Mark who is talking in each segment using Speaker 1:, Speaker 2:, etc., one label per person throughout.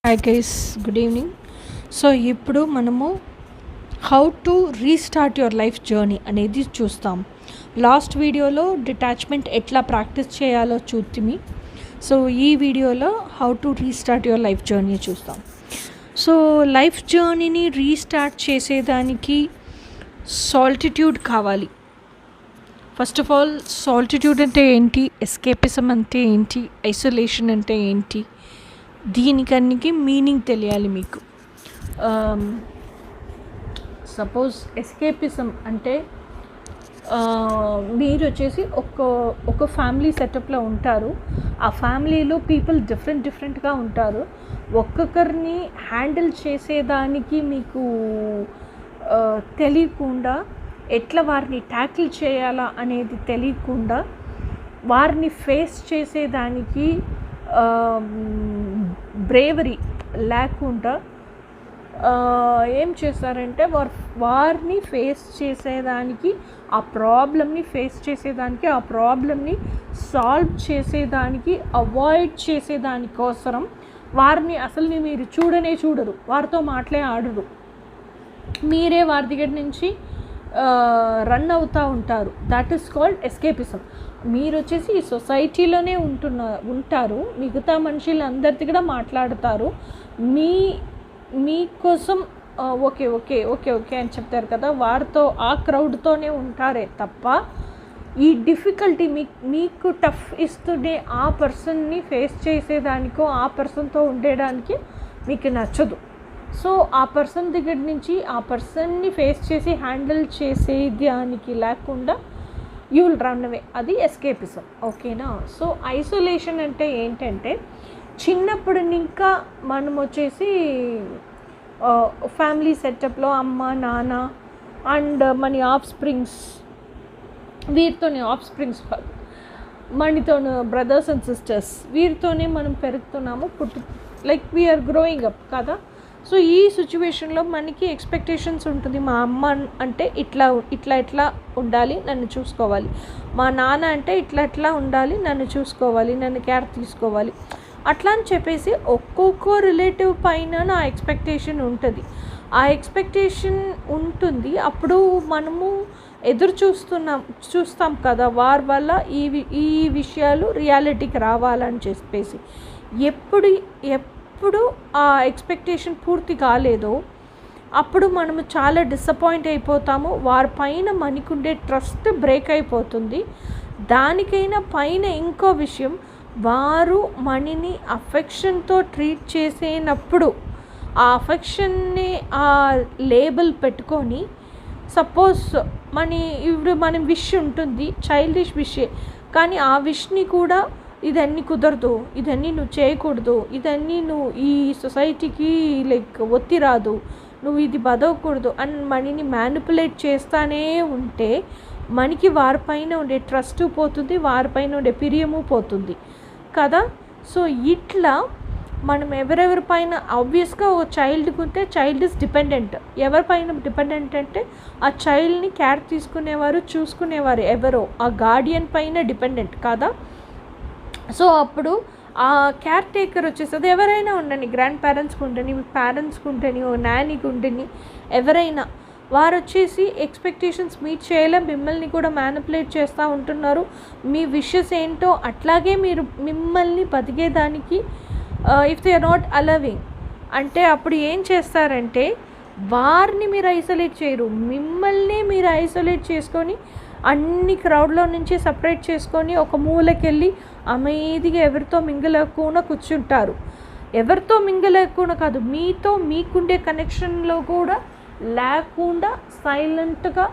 Speaker 1: Hi guys, good evening. So ఇప్పుడు మనము how to restart your life journey అనేది చూస్తాం. లాస్ట్ వీడియోలో డిటాచ్మెంట్ ఎట్లా ప్రాక్టీస్ చేయాలో చూద్దామి. సో ఈ వీడియోలో how to restart your life journey చూస్తాం. సో లైఫ్ జర్నీని రీస్టార్ట్ చేసేదానికి సాల్టిట్యూడ్ కావాలి. ఫస్ట్ ఆఫ్ ఆల్, సాల్టిట్యూడ్ అంటే ఏంటి, ఎస్కేపిజం అంటే ఏంటి, ఐసోలేషన్ అంటే ఏంటి, దీనికన్నికి మీనింగ్ తెలియాలి మీకు. సపోజ్ ఎస్కేపిజం అంటే మీరు వచ్చేసి ఒక ఫ్యామిలీ సెటప్లో ఉంటారు. ఆ ఫ్యామిలీలో పీపుల్ డిఫరెంట్గా ఉంటారు. ఒక్కొక్కరిని హ్యాండిల్ చేసేదానికి మీకు తెలియకుండా, ఎట్లా వారిని ట్యాకిల్ చేయాలా అనేది తెలియకుండా, వారిని ఫేస్ చేసేదానికి బ్రేవరీ లేకుండా ఏం చేస్తారంటే వారిని ఫేస్ చేసేదానికి, ఆ ప్రాబ్లమ్ని ఫేస్ చేసేదానికి, ఆ ప్రాబ్లమ్ని సాల్వ్ చేసేదానికి, అవాయిడ్ చేసేదానికోసం వారిని అసలు మీరు చూడరు, వారితో ఆడరు. మీరే వారి దగ్గర నుంచి రన్ అవుతూ ఉంటారు. That is called escapism. మీరు వచ్చేసి ఈ సొసైటీలోనే ఉంటారు, మిగతా మనుషులందరితో కూడా మాట్లాడతారు, మీకోసం ఓకే ఓకే ఓకే ఓకే అని చెప్తారు కదా, వారితో ఆ క్రౌడ్తోనే ఉంటారే తప్ప ఈ డిఫికల్టీ మీకు టఫ్ ఇస్తుండే ఆ పర్సన్ని ఫేస్ చేసేదానికో, ఆ పర్సన్తో ఉండేదానికి మీకు నచ్చదు. సో ఆ పర్సన్ దగ్గర నుంచి ఆ పర్సన్ని ఫేస్ చేసి హ్యాండిల్ చేసేదానికి లేకుండా యూ విల్ రన్ అవే. అది ఎస్కేపిజం, ఓకేనా. సో ఐసోలేషన్ అంటే ఏంటంటే, చిన్నప్పుడు ఇంకా మనం వచ్చేసి ఫ్యామిలీ సెటప్లో అమ్మ నాన్న అండ్ మన ఆఫ్ స్ప్రింగ్స్, వీరితోనే ఆఫ్ స్ప్రింగ్స్ మనతోనే బ్రదర్స్ అండ్ సిస్టర్స్, వీరితోనే మనం పెరుగుతున్నాము, లైక్ వీఆర్ గ్రోయింగ్ అప్ కదా. సో ఈ సిచ్యువేషన్లో మనకి ఎక్స్పెక్టేషన్స్ ఉంటుంది. మా అమ్మ అంటే ఇట్లా ఉండాలి, నన్ను చూసుకోవాలి. మా నాన్న అంటే ఇట్లా ఉండాలి, నన్ను చూసుకోవాలి, నన్ను కేర్ తీసుకోవాలి. అట్లా అని చెప్పేసి ఒక్కొక్క రిలేటివ్ పైన నా ఎక్స్పెక్టేషన్ ఉంటుంది. ఆ ఎక్స్పెక్టేషన్ ఉంటుంది. అప్పుడు మనము ఎదురు చూస్తాం కదా, వారి వల్ల ఈ విషయాలు రియాలిటీకి రావాలని చెప్పేసి. ఎప్పుడు ఆ ఎక్స్పెక్టేషన్ పూర్తి కాలేదో అప్పుడు మనము చాలా డిసప్పాయింట్ అయిపోతాము. వారిపైన మనకుండే ట్రస్ట్ బ్రేక్ అయిపోతుంది. దానికైనా పైన ఇంకో విషయం, వారు మనని అఫెక్షన్తో ట్రీట్ చేసేటప్పుడు ఆ అఫెక్షన్ని ఆ లేబుల్ పెట్టుకొని, సపోజ్ ఇప్పుడు మన విష్ ఉంటుంది, చైల్డిష్ విషే, కానీ ఆ విష్ని కూడా ఇదన్నీ కుదరదు, ఇదన్నీ నువ్వు చేయకూడదు, ఇదన్నీ నువ్వు ఈ సొసైటీకి లైక్ ఒత్తి రాదు, నువ్వు ఇది బతకూడదు అని మనని మ్యానిపులేట్ చేస్తూనే ఉంటే మనకి వారిపైన ఉండే ట్రస్ట్ పోతుంది, వారిపైన ఉండే ప్రియము పోతుంది కదా. సో ఇట్లా మనం ఎవరెవరిపైన, ఆబ్వియస్గా ఒక చైల్డ్కి ఉంటే చైల్డ్ ఇస్ డిపెండెంట్. ఎవరిపైన డిపెండెంట్ అంటే ఆ చైల్డ్ని కేర్ తీసుకునేవారు, చూసుకునేవారు ఎవరో, ఆ గార్డియన్ పైన డిపెండెంట్ కదా. సో అప్పుడు ఆ కేర్ టేకర్ వచ్చేసి ఎవరైనా ఉండని, గ్రాండ్ పేరెంట్స్కి ఉండని, పేరెంట్స్కి ఉండని, నానికి ఉండని, ఎవరైనా వారు వచ్చేసి ఎక్స్పెక్టేషన్స్ మీట్ చేయలే, మిమ్మల్ని కూడా మ్యానిపులేట్ చేస్తూ ఉంటున్నారు. మీ విషెస్ ఏంటో అట్లాగే మీరు మిమ్మల్ని బతికేదానికి if they are not allowing అంటే అప్పుడు ఏం చేస్తారంటే, వారిని మీరు ఐసోలేట్ చేయరు, మిమ్మల్ని మీరు ఐసోలేట్ చేసుకొని అన్ని క్రౌడ్లో నుంచి సపరేట్ చేసుకొని ఒక మూలకెళ్ళి అమేదిగా ఎవరితో మింగలేకుండా కూర్చుంటారు. ఎవరితో మింగలేకుండా కాదు, మీకుండే కనెక్షన్లో కూడా లేకుండా సైలెంట్గా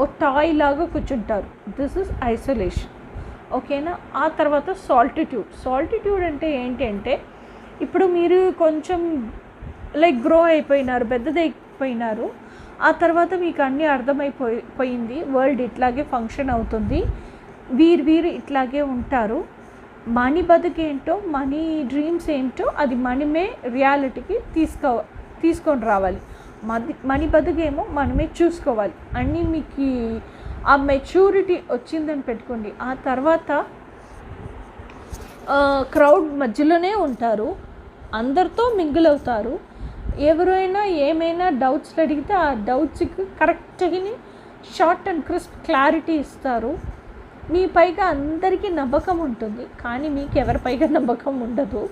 Speaker 1: ఓ టాయ్ లాగా కూర్చుంటారు. దిస్ ఇస్ ఐసోలేషన్, ఓకేనా. ఆ తర్వాత సాల్టిట్యూడ్ అంటే ఏంటి అంటే, ఇప్పుడు మీరు కొంచెం లైక్ గ్రో అయిపోయినారు, పెద్దదైపోయినారు, ఆ తర్వాత మీకు అన్నీ అర్థమైపోయింది, వరల్డ్ ఇట్లాగే ఫంక్షన్ అవుతుంది, వీరు ఇట్లాగే ఉంటారు, మనీ బతుకేంటో, మనీ డ్రీమ్స్ ఏంటో అది మనమే రియాలిటీకి తీసుకొని రావాలి. మనీ బతుకేమో మనమే చూసుకోవాలి. అన్నీ మీకు ఆ మెచ్యూరిటీ వచ్చిందని పెట్టుకోండి. ఆ తర్వాత క్రౌడ్ మధ్యలోనే ఉంటారు, అందరితో మింగిల్ అవుతారు. ఎవరైనా ఏమైనా డౌట్స్ అడిగితే ఆ డౌట్స్కి కరెక్ట్గా షార్ట్ అండ్ క్రిస్ప్ క్లారిటీ ఇస్తారు. మీ పైగా అందరికీ నమ్మకం ఉంటుంది, కానీ మీకు ఎవరిపైగా నమ్మకం ఉండదు.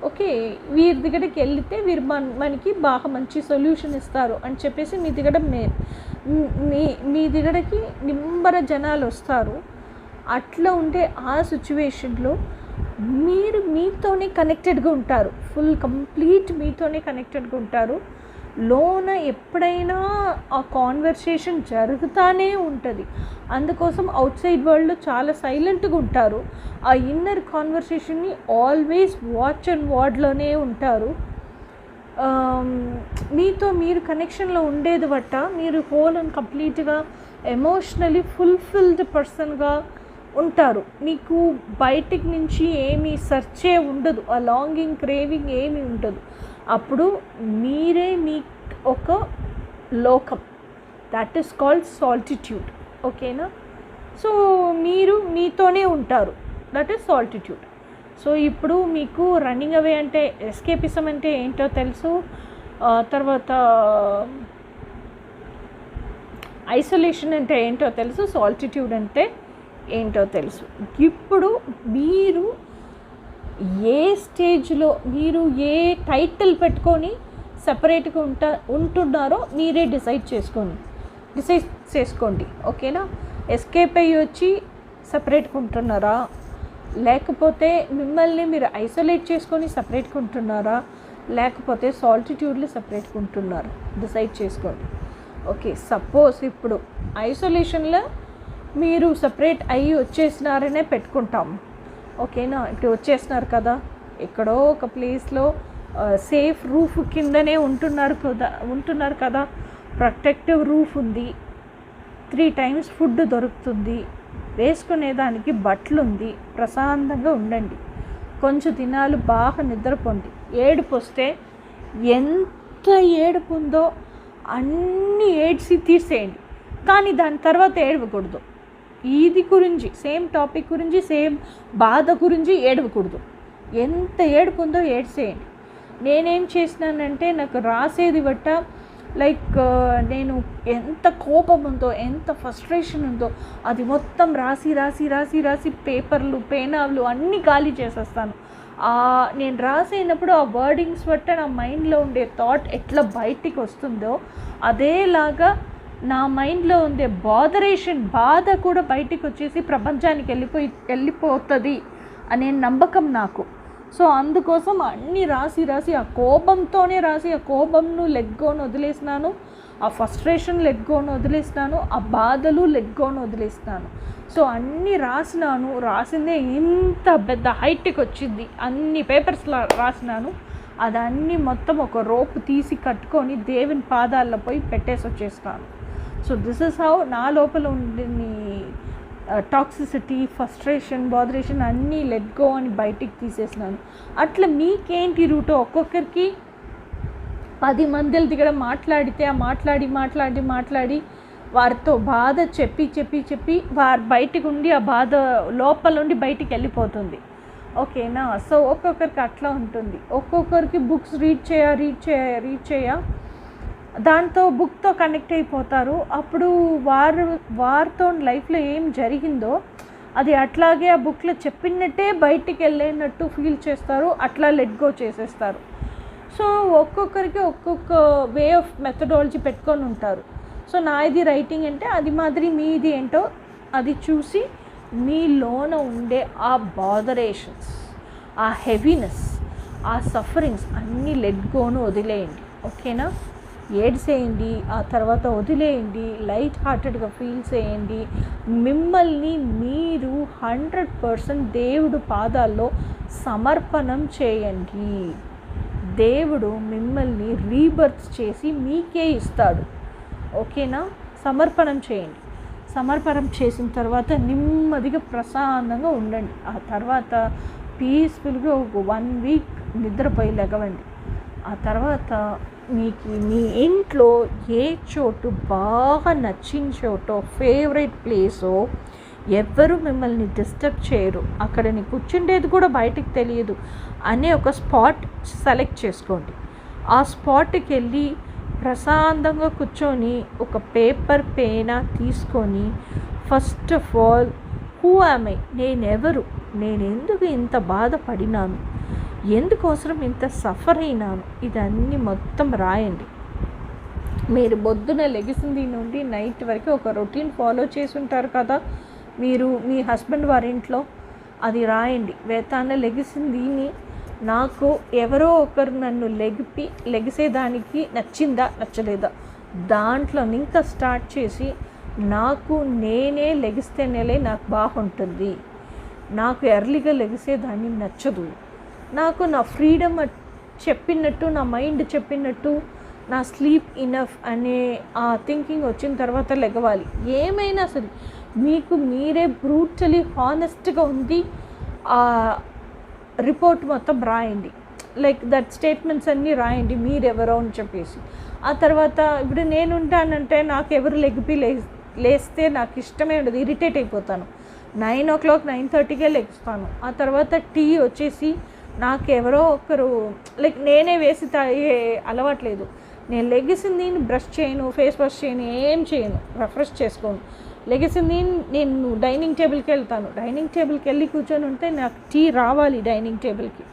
Speaker 1: ఓకే, వీరి దగ్గరికి వెళ్తే వీరు మనకి బాగా మంచి సొల్యూషన్ ఇస్తారు అని చెప్పేసి మీ దగ్గర మీ దగ్గరకి నింబర జనాలు వస్తారు. అట్లా ఉండే ఆ సిచ్యువేషన్లో మీరు మీతోనే కనెక్టెడ్గా ఉంటారు, ఫుల్ కంప్లీట్ మీతోనే కనెక్టెడ్గా ఉంటారు. లోన ఎప్పుడైనా ఆ కాన్వర్సేషన్ జరుగుతూనే ఉంటుంది. అందుకోసం అవుట్ సైడ్ వరల్డ్లో చాలా సైలెంట్గా ఉంటారు. ఆ ఇన్నర్ కాన్వర్సేషన్ని ఆల్వేస్ వాచ్ అండ్ వార్డ్లోనే ఉంటారు. మీతో మీరు కనెక్షన్లో ఉండేది బట్ట మీరు హోల్ అండ్ కంప్లీట్గా ఎమోషనలీ ఫుల్ఫిల్డ్ పర్సన్గా ఉంటారు. మీకు బయటికి నుంచి ఏమీ సెర్చే ఉండదు, ఆ లాంగింగ్ క్రేవింగ్ ఏమీ ఉండదు. అప్పుడు మీరే మీ ఒక లోకం, దట్ ఈస్ కాల్డ్ సాల్టిట్యూడ్. ఓకేనా? సో మీరు మీతోనే ఉంటారు, దట్ ఈస్ సాల్టిట్యూడ్. సో ఇప్పుడు మీకు రన్నింగ్ అవే అంటే ఎస్కేపిజం అంటే ఏంటో తెలుసు, తర్వాత ఐసోలేషన్ అంటే ఏంటో తెలుసు, సాల్టిట్యూడ్ అంటే ఏంటో తెలుసు. ఇప్పుడు మీరు ఏ స్టేజ్లో మీరు ఏ టైటిల్ పెట్టుకొని సపరేట్గా ఉంటున్నారో మీరే డిసైడ్ చేసుకోండి. ఓకేనా? ఎస్కేప్ అయ్యి వచ్చి సపరేట్గా ఉంటున్నారా, లేకపోతే మిమ్మల్ని మీరు ఐసోలేట్ చేసుకొని సపరేట్గా ఉంటున్నారా, లేకపోతే సాల్టిట్యూడ్లో సపరేట్గా ఉంటున్నారా, డిసైడ్ చేసుకోండి. ఓకే, సపోజ్ ఇప్పుడు ఐసోలేషన్లో మీరు సపరేట్ అయ్యి వచ్చేసినారనే పెట్టుకుంటాము. ఓకేనా? ఇప్పుడు వచ్చేసినారు కదా, ఎక్కడో ఒక ప్లేస్లో సేఫ్ రూఫ్ కిందనే ఉంటున్నారు కదా, ప్రొటెక్టివ్ రూఫ్ ఉంది, 3 times ఫుడ్ దొరుకుతుంది, వేసుకునేదానికి బట్టలు ఉంది, ప్రశాంతంగా ఉండండి. కొంచెం దినాలు బాగా నిద్రపోండి. ఏడుపు వస్తే ఎంత ఏడుపు ఉందో అన్నీ ఏడ్చి తీసేయండి, కానీ దాని తర్వాత ఏడవకూడదు. ఇది గురించి సేమ్ టాపిక్ గురించి సేమ్ బాధ గురించి ఏడవకూడదు. ఎంత ఏడుపు ఉందో ఏడ్చేయండి. నేనేం చేసినానంటే నాకు రాసేది బట్ట లైక్ నేను ఎంత కోపం ఉందో, ఎంత ఫ్రస్ట్రేషన్ ఉందో అది మొత్తం రాసి పేపర్లు పేనాలు అన్నీ ఖాళీ చేసేస్తాను. నేను రాసేటప్పుడు ఆ వర్డింగ్స్ బట్ట నా మైండ్లో ఉండే థాట్ ఎట్లా బయటికి వస్తుందో అదేలాగా నా మైండ్లో ఉండే బాధ కూడా బయటికి వచ్చేసి ప్రపంచానికి వెళ్ళిపోతుంది అనే నమ్మకం నాకు. సో అందుకోసం అన్నీ రాసి ఆ కోపంతోనే ఆ కోపంను లెగ్గోని వదిలేసినాను, ఆ ఫ్రస్ట్రేషన్ లెగ్గోని వదిలేసినాను, ఆ బాధలు లెగ్గోని వదిలేసినాను. సో అన్నీ రాసిందే ఇంత పెద్ద హైట్కి వచ్చింది, అన్ని పేపర్స్లో రాసినాను. అదన్నీ మొత్తం ఒక రోప్ తీసి కట్టుకొని దేవుని పాదాల్లో పోయి పెట్టేసి వచ్చేసినాను. సో దిస్ ఇస్ హౌ నా లోపల ఉండే టాక్సిసిటీ, ఫ్రస్ట్రేషన్, బాదరేషన్ అన్నీ లెట్ గో అని బయటికి తీసేసినాను. అట్లా మీకేంటి రూటో ఒక్కొక్కరికి 10 మందిల దగ్గర మాట్లాడితే ఆ మాట్లాడి వారితో బాధ చెప్పి వారు బయటకు ఉండి ఆ బాధ లోపల నుండి బయటికి వెళ్ళిపోతుంది. ఓకేనా? సో ఒక్కొక్కరికి అట్లా ఉంటుంది. ఒక్కొక్కరికి బుక్స్ రీడ్ చేయ దాంతో బుక్తో కనెక్ట్ అయిపోతారు. అప్పుడు వారితో లైఫ్లో ఏం జరిగిందో అది అట్లాగే ఆ బుక్లో చెప్పినట్టే బయటికి వెళ్ళినట్టు ఫీల్ చేస్తారు, అట్లా లెట్ గో చేసేస్తారు. సో ఒక్కొక్కరికి ఒక్కొక్క వే ఆఫ్ మెథడాలజీ పెట్టుకొని ఉంటారు. సో నాది రైటింగ్ అంటే అది మాదిరి మీది ఏంటో అది చూసి మీలోన ఉండే ఆ బాదరేషన్స్, ఆ హెవీనెస్, ఆ సఫరింగ్స్ అన్నీ లెట్ గోను వదిలేయండి. ఓకేనా? ఏడ్చేయండి, ఆ తర్వాత వదిలేయండి, లైట్ హార్టెడ్గా ఫీల్ చేయండి. మిమ్మల్ని మీరు 100% దేవుడు పాదాల్లో సమర్పణం చేయండి. దేవుడు మిమ్మల్ని రీబర్త్ చేసి మీకే ఇస్తాడు. ఓకేనా? సమర్పణం చేయండి. సమర్పణం చేసిన తర్వాత నెమ్మదిగా ప్రశాంతంగా ఉండండి. ఆ తర్వాత పీస్ఫుల్గా ఒక 1 week నిద్రపోయి లెగవండి. ఆ తర్వాత మీకు మీ ఇంట్లో ఏ చోటు బాగా నచ్చిన చోటో, ఫేవరెట్ ప్లేసో ఎవ్వరు మిమ్మల్ని డిస్టర్బ్ చేయరు, అక్కడ నీ కూర్చుండేది కూడా బయటికి తెలియదు అనే ఒక స్పాట్ సెలెక్ట్ చేసుకోండి. ఆ స్పాట్కి వెళ్ళి ప్రశాంతంగా కూర్చొని ఒక పేపర్ పేనా తీసుకొని first of all who am I, నేనెవరు, నేను ఎందుకు ఇంత బాధపడినాను, ఎందుకోసం ఇంత సఫర్ అయినాను, ఇదన్నీ మొత్తం రాయండి. మీరు పొద్దున లెగిసింది నుండి నైట్ వరకు ఒక రొటీన్ ఫాలో చేసి ఉంటారు కదా మీరు మీ హస్బెండ్ వారి ఇంట్లో, అది రాయండి. వేతాన లెగిసింది, నాకు ఎవరో ఒకరు నన్ను లెగిసేదానికి నచ్చిందా నచ్చలేదా, దాంట్లో ఇంకా స్టార్ట్ చేసి నాకు నేనే లెగిస్తేనేలే నాకు బాగుంటుంది, నాకు ఎర్లీగా లెగిసేదాన్ని నచ్చదు, నాకు నా ఫ్రీడమ్ చెప్పినట్టు, నా మైండ్ చెప్పినట్టు, నా స్లీప్ ఇనఫ్ అనే ఆ థింకింగ్ వచ్చిన తర్వాత లెగవాలి. ఏమైనా సరే మీకు మీరే బ్రూటలీ హానెస్ట్గా ఉంది ఆ రిపోర్ట్ మొత్తం రాయండి. లైక్ దట్ స్టేట్మెంట్స్ అన్నీ రాయండి మీరెవరో అని చెప్పేసి. ఆ తర్వాత ఇప్పుడు నేను ఉంటానంటే నాకు ఎవరు లేస్తే నాకు ఇష్టమే ఉండదు, ఇరిటేట్ అయిపోతాను. 9 o'clock 9:30కే లెగుస్తాను. ఆ తర్వాత టీ వచ్చేసి నాకు ఎవరో ఒకరు లైక్ నేనే వేసి తాగే అలవాట్లేదు. నేను లెగిసింది బ్రష్ చేయను, ఫేస్ వాష్ చేయను, ఏం చేయను, రిఫ్రెష్ చేసుకోను. లెగిసింది నేను డైనింగ్ టేబుల్కి వెళ్తాను. డైనింగ్ టేబుల్కి వెళ్ళి కూర్చొని ఉంటే నాకు టీ రావాలి డైనింగ్ టేబుల్కి,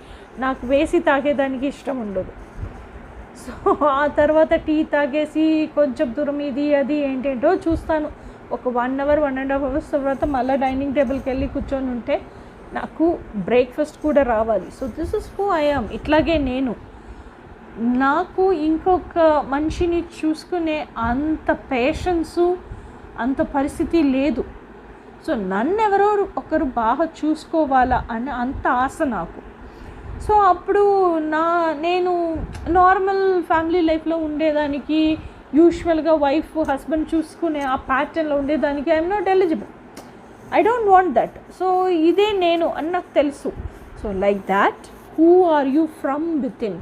Speaker 1: నాకు వేసి తాగేదానికి ఇష్టం ఉండదు. సో ఆ తర్వాత టీ తాగేసి కొంచెం దూరం ఇది అది ఏంటేంటో చూస్తాను. ఒక 1 hour 1.5 hours తర్వాత మళ్ళీ డైనింగ్ టేబుల్కి వెళ్ళి కూర్చొని ఉంటే నాకు బ్రేక్ఫాస్ట్ కూడా రావాలి. So this is who I yam. ఇట్లాగే నేను నాకు ఇంకొక మనిషిని చూసుకునే అంత పేషెన్సు అంత పరిస్థితి లేదు. సో నన్ను ఎవరో ఒకరు బాగా చూసుకోవాలా అని అంత ఆశ నాకు. సో అప్పుడు నేను నార్మల్ ఫ్యామిలీ లైఫ్లో ఉండేదానికి, యూజువల్గా వైఫ్ హస్బెండ్ చూసుకునే ఆ ప్యాటర్న్లో ఉండేదానికి I'm not eligible, I don't want that. So ఇదే నేను అని నాకు తెలుసు. So like that who are you from with in,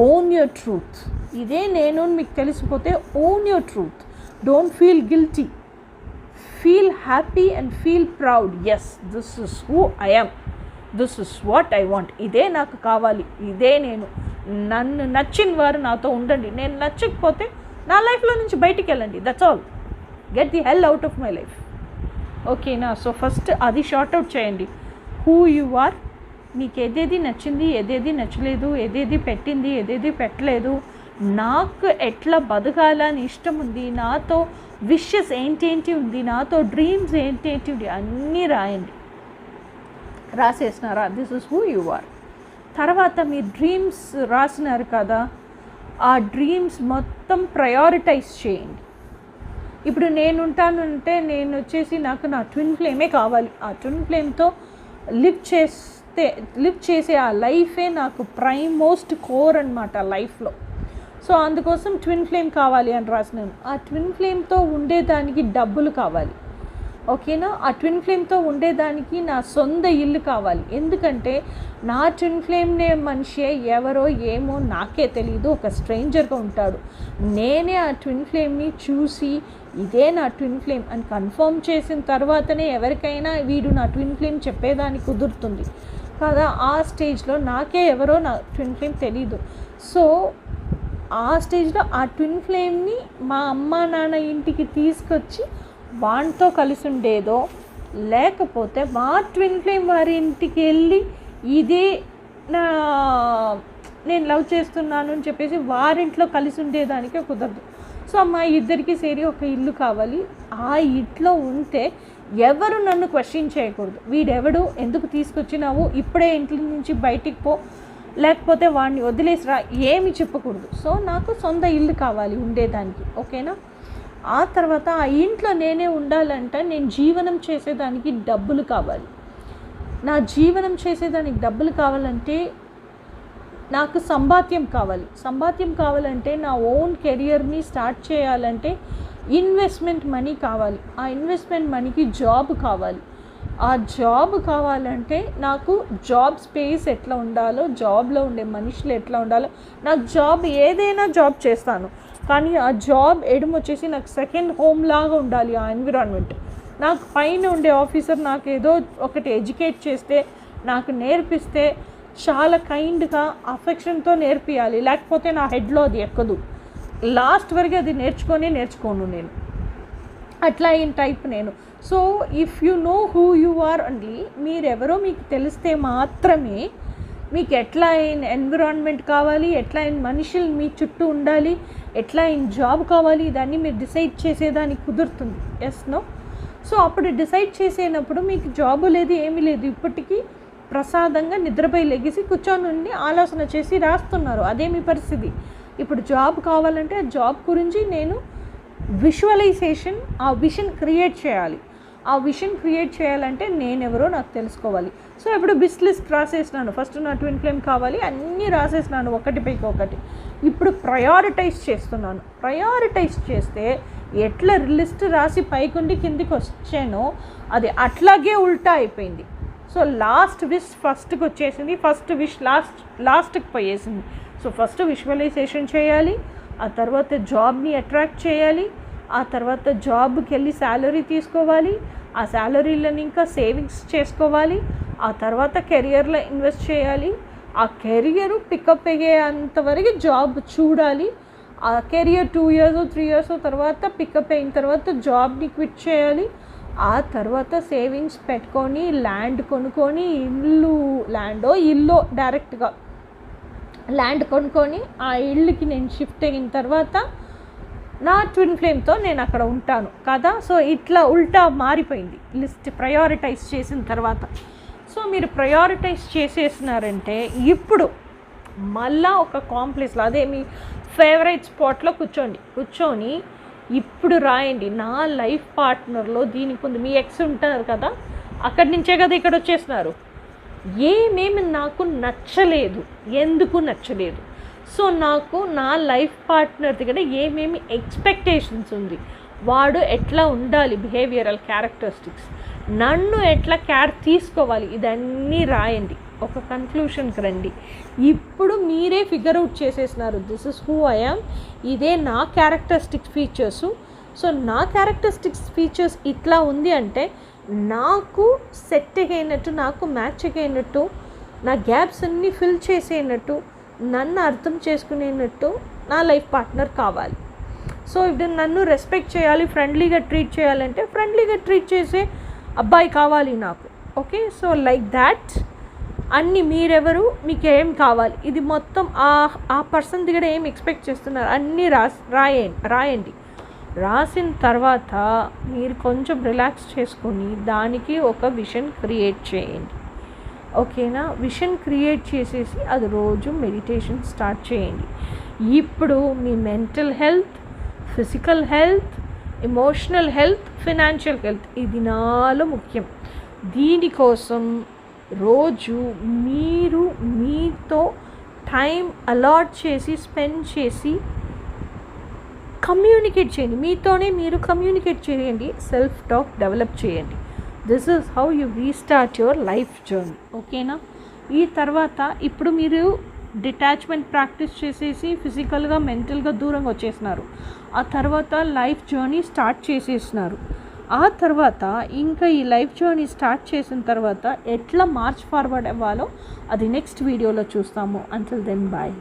Speaker 1: own your truth. ఇదే నేను మీకు తెలిసిపోతే own your truth. Don't feel guilty, feel happy and feel proud. Yes, this is who I am, this is what I want. ఇదే నాకు కావాలి, ఇదే నేను. నన్ను నచ్చిన వారు నాతో ఉండండి, నేను నచ్చకపోతే నా లైఫ్లో నుంచి బయటికి వెళ్ళండి. That's all. Get the hell out of my life. ఓకేనా? సో ఫస్ట్ అది షార్ట్ అవుట్ చేయండి. హూ యు ఆర్, మీకు ఏదేది నచ్చింది, ఏదేది నచ్చలేదు, ఏదేది పెట్టింది, ఏదేది పెట్టలేదు, నాకు ఎట్లా బతకాలని ఇష్టం ఉంది, నాతో విషెస్ ఏంటేంటి ఉంది, నాతో డ్రీమ్స్ ఏంటేంటి ఉంది, అన్నీ రాయండి. రాసేసినారా? This is who you are. తర్వాత మీ డ్రీమ్స్ రాసినారు కదా, ఆ డ్రీమ్స్ మొత్తం ప్రయారిటైజ్ చేయండి. ఇప్పుడు నేనుంటానంటే నేను వచ్చేసి నాకు నా ట్విన్ ఫ్లేమే కావాలి. ఆ ట్విన్ ఫ్లేమ్తో లివ్ చేసే ఆ లైఫే నాకు ప్రైమ్ మోస్ట్ కోర్ అనమాట లైఫ్లో. సో అందుకోసం ట్విన్ ఫ్లేమ్ కావాలి అని రాసినాను. ఆ ట్విన్ ఫ్లేమ్తో ఉండేదానికి డబ్బులు కావాలి. ఓకేనా? ఆ ట్విన్ ఫ్లేమ్తో ఉండేదానికి నా సొంత ఇల్లు కావాలి. ఎందుకంటే నా ట్విన్ ఫ్లేమ్నే మనిషి ఎవరో ఏమో నాకే తెలియదు, ఒక స్ట్రేంజర్గా ఉంటాడు. నేనే ఆ ట్విన్ ఫ్లేమ్ని చూసి ఇదే నా ట్విన్ ఫ్లేమ్ అని కన్ఫర్మ్ చేసిన తర్వాతనే ఎవరికైనా వీడు నా ట్విన్ ఫ్లేమ్ చెప్పేదానికి కుదురుతుంది కదా. ఆ స్టేజ్లో నాకే ఎవరో నా ట్విన్ ఫ్లేమ్ తెలీదు. సో ఆ స్టేజ్లో ఆ ట్విన్ ఫ్లేమ్ని మా అమ్మ నాన్న ఇంటికి తీసుకొచ్చి వాటితో కలిసి ఉండేదో, లేకపోతే మా ట్విన్ ఫ్లేమ్ వారి ఇంటికి వెళ్ళి ఇదే నేను లవ్ చేస్తున్నాను అని చెప్పేసి వారింట్లో కలిసి ఉండేదానికే కుదరదు. సో మా ఇద్దరికి సేరి ఒక ఇల్లు కావాలి. ఆ ఇంట్లో ఉంటే ఎవరు నన్ను క్వశ్చన్ చేయకూడదు. వీడెవడు, ఎందుకు తీసుకొచ్చినావు, ఇప్పుడే ఇంట్లో నుంచి బయటికి పో, లేకపోతే వాడిని వదిలేసిరా, ఏమి చెప్పకూడదు. సో నాకు సొంత ఇల్లు కావాలి ఉండేదానికి. ఓకేనా? ఆ తర్వాత ఆ ఇంట్లో నేనే ఉండాలంటే నేను జీవనం చేసేదానికి డబ్బులు కావాలి. నా జీవనం చేసేదానికి డబ్బులు కావాలంటే నాకు సంపాద్యం కావాలి. సంపాద్యం కావాలంటే నా ఓన్ కెరియర్ని స్టార్ట్ చేయాలంటే ఇన్వెస్ట్మెంట్ మనీ కావాలి. ఆ ఇన్వెస్ట్మెంట్ మనీకి జాబ్ కావాలి. ఆ జాబ్ కావాలంటే నాకు జాబ్ స్పేస్ ఎట్లా ఉండాలో, జాబ్లో ఉండే మనుషులు ఎట్లా ఉండాలో, నాకు జాబ్ ఏదైనా జాబ్ చేస్తాను, కానీ ఆ జాబ్ వచ్చేసి నాకు సెకండ్ హోమ్ లాగా ఉండాలి. ఆ ఎన్విరాన్మెంట్ నాకు పైన ఉండే ఆఫీసర్ నాకు ఏదో ఒకటి ఎడ్యుకేట్ చేస్తే, నాకు నేర్పిస్తే చాలా కైండ్గా అఫెక్షన్తో నేర్పియాలి, లేకపోతే నా హెడ్లో అది ఎక్కదు. లాస్ట్ వరకు అది నేర్చుకోను నేను. అట్లా అయిన టైప్ నేను. So if you know who you are అండి, మీరెవరో మీకు తెలిస్తే మాత్రమే మీకు ఎట్లా అయిన ఎన్విరాన్మెంట్ కావాలి, ఎట్లా అయిన మనుషులు మీ చుట్టూ ఉండాలి, ఎట్లా అయిన జాబ్ కావాలి, దాన్ని మీరు డిసైడ్ చేసేదానికి కుదురుతుంది. Yes no. సో అప్పుడు డిసైడ్ చేసేటప్పుడు మీకు జాబు లేదు, ఏమీ లేదు, ఇప్పటికీ ప్రసాదంగా నిద్రపై లెగిసి కూర్చొని ఉండి ఆలోచన చేసి రాస్తున్నారు. అదే మీ పరిస్థితి. ఇప్పుడు జాబ్ కావాలంటే ఆ జాబ్ గురించి నేను విజువలైజేషన్, ఆ విషన్ క్రియేట్ చేయాలి. ఆ విషన్ క్రియేట్ చేయాలంటే నేనెవరో నాకు తెలుసుకోవాలి. సో ఇప్పుడు బిస్ లిస్ట్ రాసేసినాను. ఫస్ట్ నా ట్విన్ ఫ్లేమ్ కావాలి, అన్నీ రాసేసినాను ఒకటిపైకి ఒకటి. ఇప్పుడు ప్రయారిటైజ్ చేస్తున్నాను. ప్రయారిటైజ్ చేస్తే ఎట్లా లిస్ట్ రాసి పైకుండి కిందికి వచ్చానో అది అట్లాగే ఉల్టా అయిపోయింది. సో లాస్ట్ విష్ ఫస్ట్కి వచ్చేసింది, ఫస్ట్ విష్ లాస్ట్కి పోయేసింది. సో ఫస్ట్ విజువలైజేషన్ చేయాలి, ఆ తర్వాత జాబ్ని అట్రాక్ట్ చేయాలి, ఆ తర్వాత జాబ్కి వెళ్ళి శాలరీ తీసుకోవాలి, ఆ శాలరీలను ఇంకా సేవింగ్స్ చేసుకోవాలి, ఆ తర్వాత కెరియర్లో ఇన్వెస్ట్ చేయాలి, ఆ కెరియర్ పికప్ అయ్యేంతవరకు జాబ్ చూడాలి, ఆ కెరియర్ 2 years 3 years తర్వాత పికప్ అయిన తర్వాత జాబ్ని క్విట్ చేయాలి, ఆ తర్వాత సేవింగ్స్ పెట్టుకొని ల్యాండ్ కొనుక్కొని ఇల్లు డైరెక్ట్గా ల్యాండ్ కొనుక్కొని ఆ ఇళ్ళకి నేను షిఫ్ట్ అయిన తర్వాత నా ట్విన్ ఫ్లేమ్తో నేను అక్కడ ఉంటాను కదా. సో ఇట్లా ఉల్టా మారిపోయింది లిస్ట్ ప్రయారిటైజ్ చేసిన తర్వాత. సో మీరు ప్రయారిటైజ్ చేసేసినారంటే ఇప్పుడు మళ్ళా ఒక కాంప్లెక్స్లో అదే మీ ఫేవరెట్ స్పాట్లో కూర్చొని ఇప్పుడు రాయండి, నా లైఫ్ పార్ట్నర్లో దీనికి ఉంది. మీ ఎక్స్ ఉంటారు కదా, అక్కడి నుంచే కదా ఇక్కడ వచ్చేసినారు. ఏమేమి నాకు నచ్చలేదు, ఎందుకు నచ్చలేదు, సో నాకు నా లైఫ్ పార్ట్నర్ దగ్గర ఏమేమి ఎక్స్పెక్టేషన్స్ ఉంది, వాడు ఎట్లా ఉండాలి, బిహేవియరల్ క్యారెక్టరిస్టిక్స్, నన్ను ఎట్లా కేర్ తీసుకోవాలి, ఇదన్నీ రాయండి. ఒక కన్క్లూషన్కి రండి. ఇప్పుడు మీరే ఫిగర్ అవుట్ చేసేసినారు, this is who I am, ఇదే నా క్యారెక్టరిస్టిక్స్ ఫీచర్సు. సో నా క్యారెక్టరిస్టిక్స్ ఫీచర్స్ ఇట్లా ఉంది అంటే నాకు సెట్ అయినట్టు, నాకు మ్యాచ్ అయినట్టు, నా గ్యాప్స్ అన్నీ ఫిల్ చేసేనట్టు, నన్ను అర్థం చేసుకునేటట్టు నా లైఫ్ పార్ట్నర్ కావాలి. సో ఇప్పుడు నన్ను రెస్పెక్ట్ చేయాలి, ఫ్రెండ్లీగా ట్రీట్ చేయాలంటే ఫ్రెండ్లీగా ట్రీట్ చేసే అబ్బాయి కావాలి నాకు. ఓకే, సో లైక్ దాట్ అన్నీ మీరెవరు, మీకు ఏం కావాలి, ఇది మొత్తం ఆ పర్సన్ దగ్గర ఏం ఎక్స్పెక్ట్ చేస్తున్నారు అన్నీ రాయండి. రాసిన తర్వాత మీరు కొంచెం రిలాక్స్ చేసుకొని దానికి ఒక విషన్ క్రియేట్ చేయండి. ఓకేనా, విషన్ క్రియేట్ చేసేసి అది రోజు మెడిటేషన్ స్టార్ట్ చేయండి. ఇప్పుడు మీ mental health, physical health, emotional health, financial health ఇది నాలో ముఖ్యం. దీనికోసం రోజు మీరు మీతో టైం అలాట్ చేసి స్పెండ్ చేసి కమ్యూనికేట్ చేయండి, మీతోనే మీరు కమ్యూనికేట్ చేయండి, సెల్ఫ్ టాక్ డెవలప్ చేయండి. This is how you restart your life journey. ఓకేనా, ఈ తర్వాత ఇప్పుడు మీరు డిటాచ్మెంట్ ప్రాక్టీస్ చేసేసి ఫిజికల్గా మెంటల్గా దూరంగా వచ్చేసినారు. ఆ తర్వాత లైఫ్ జర్నీ స్టార్ట్ చేసేసినారు. ఆ తర్వాత ఇంకా ఈ లైఫ్ జర్నీ స్టార్ట్ చేసిన తర్వాత ఎట్లా మార్చ్ ఫార్వర్డ్ అవ్వాలో అది నెక్స్ట్ వీడియోలో చూస్తాము. Until then bye.